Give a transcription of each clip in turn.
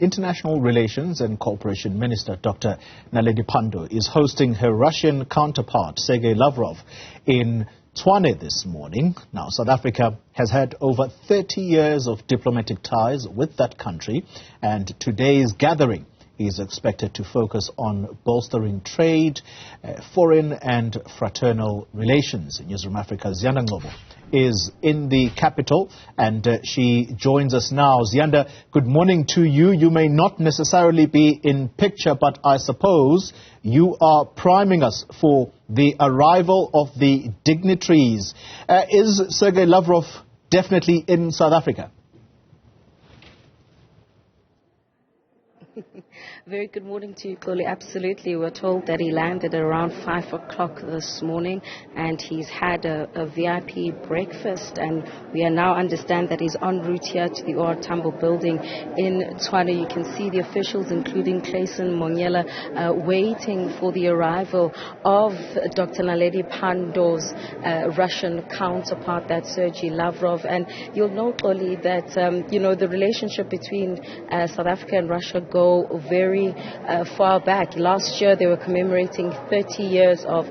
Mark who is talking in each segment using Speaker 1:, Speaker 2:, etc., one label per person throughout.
Speaker 1: International Relations and Cooperation Minister Dr Naledi Pandor is hosting her Russian counterpart Sergey Lavrov in Tshwane this morning. Now, South Africa has had over 30 years of diplomatic ties with that country, and today's gathering is expected to focus on bolstering trade, foreign and fraternal relations. Newzroom Afrika Ziyanda Ngcobo is in the capital, and she joins us now. Ziyanda, good morning to you. You may not necessarily be in picture, but I suppose you are priming us for the arrival of the dignitaries. Is Sergey Lavrov definitely in South Africa?
Speaker 2: Very good morning to you, Koli. Absolutely. We're told that he landed around 5 o'clock this morning and he's had a VIP breakfast, and we now understand that he's en route here to the OR Tambo building in Tshwane. You can see the officials, including Clayson Monyela, waiting for the arrival of Dr Naledi Pandor's Russian counterpart, that's Sergey Lavrov. And you'll know, Koli, that the relationship between South Africa and Russia go very far back. Last year they were commemorating 30 years of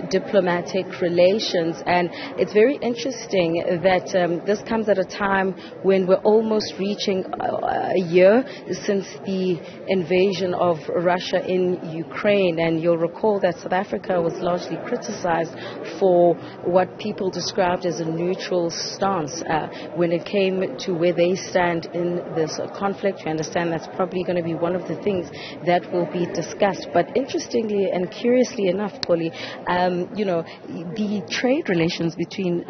Speaker 2: diplomatic relations, and it's very interesting that this comes at a time when we're almost reaching a year since the invasion of Russia in Ukraine. And you'll recall that South Africa was largely criticized for what people described as a neutral stance when it came to where they stand in this conflict. We understand that's probably going to be one of the things that will be discussed. But interestingly and curiously enough, Koli, the trade relations between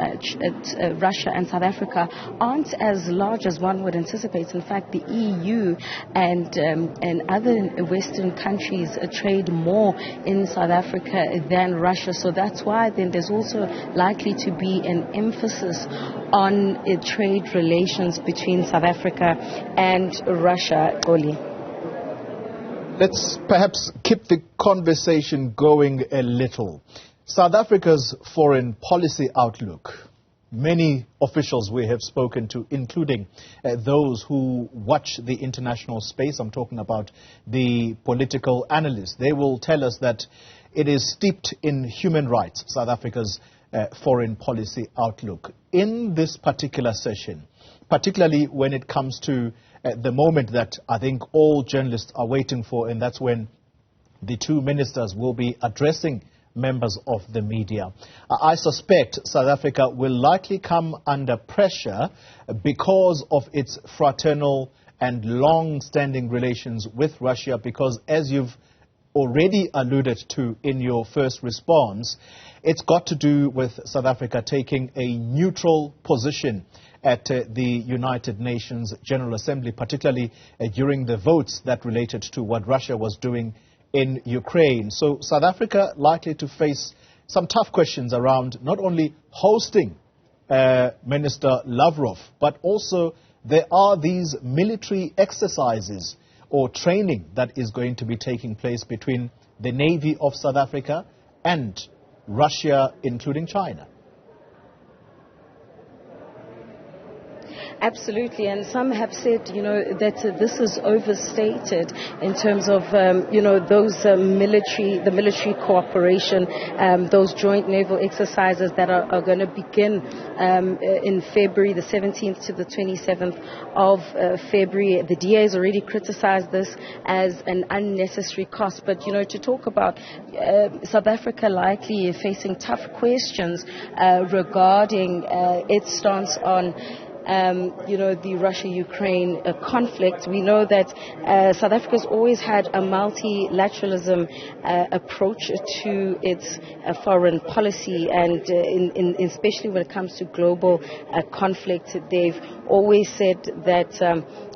Speaker 2: Russia and South Africa aren't as large as one would anticipate. In fact, the EU and other Western countries trade more in South Africa than Russia. So that's why then there's also likely to be an emphasis on trade relations between South Africa and Russia, Koli.
Speaker 1: Let's perhaps keep the conversation going a little. South Africa's foreign policy outlook. Many officials we have spoken to, including those who watch the international space, I'm talking about the political analysts, they will tell us that it is steeped in human rights, South Africa's foreign policy outlook. In this particular session, particularly when it comes to the moment that I think all journalists are waiting for, and that's when the two ministers will be addressing members of the media. I suspect South Africa will likely come under pressure because of its fraternal and long-standing relations with Russia, because as you've already alluded to in your first response, it's got to do with South Africa taking a neutral position at the United Nations General Assembly, particularly during the votes that related to what Russia was doing in Ukraine. So South Africa likely to face some tough questions around not only hosting Minister Lavrov, but also there are these military exercises or training that is going to be taking place between the Navy of South Africa and Russia, including China.
Speaker 2: Absolutely, and some have said, that this is overstated in terms of, the military cooperation, those joint naval exercises that are going to begin in February, the 17th to the 27th of February. The DA has already criticized this as an unnecessary cost, but, to talk about South Africa likely facing tough questions regarding its stance on the Russia-Ukraine conflict. We know that South Africa's always had a multilateralism approach to its foreign policy, and especially when it comes to global conflict, they've always said that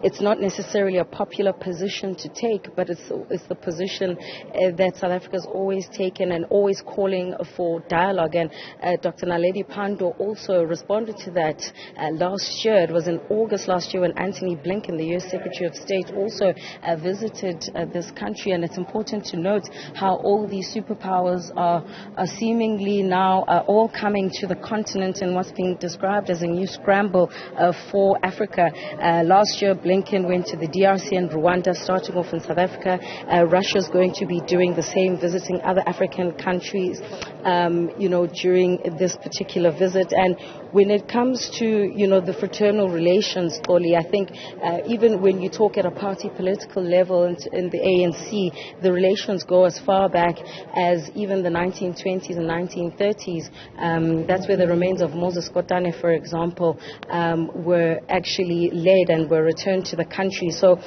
Speaker 2: it's not necessarily a popular position to take, but it's the position that South Africa's always taken and always calling for dialogue. And Dr Naledi Pandor also responded to that last last year. It was in August last year when Antony Blinken, the U.S. Secretary of State, also visited this country. And it's important to note how all these superpowers are seemingly now all coming to the continent in what's being described as a new scramble for Africa. Last year, Blinken went to the DRC and Rwanda, starting off in South Africa. Russia's going to be doing the same, visiting other African countries, during this particular visit. And when it comes to, the fraternal relations, Oli, I think even when you talk at a party political level in the ANC, the relations go as far back as even the 1920s and 1930s. That's where the remains of Moses Kotane, for example, were actually laid and were returned to the country. So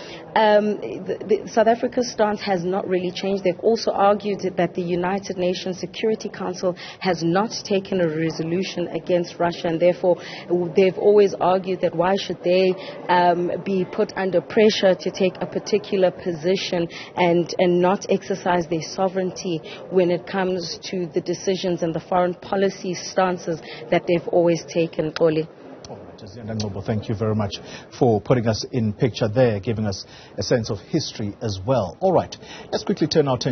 Speaker 2: South Africa's stance has not really changed. They've also argued that the United Nations Security Council has not taken a resolution against Russia, and therefore they've always argued that why should they be put under pressure to take a particular position and not exercise their sovereignty when it comes to the decisions and the foreign policy stances that they've always taken, Oli.
Speaker 1: All right, Ziyanda Ngcobo, thank you very much for putting us in picture there, giving us a sense of history as well. All right, let's quickly turn our attention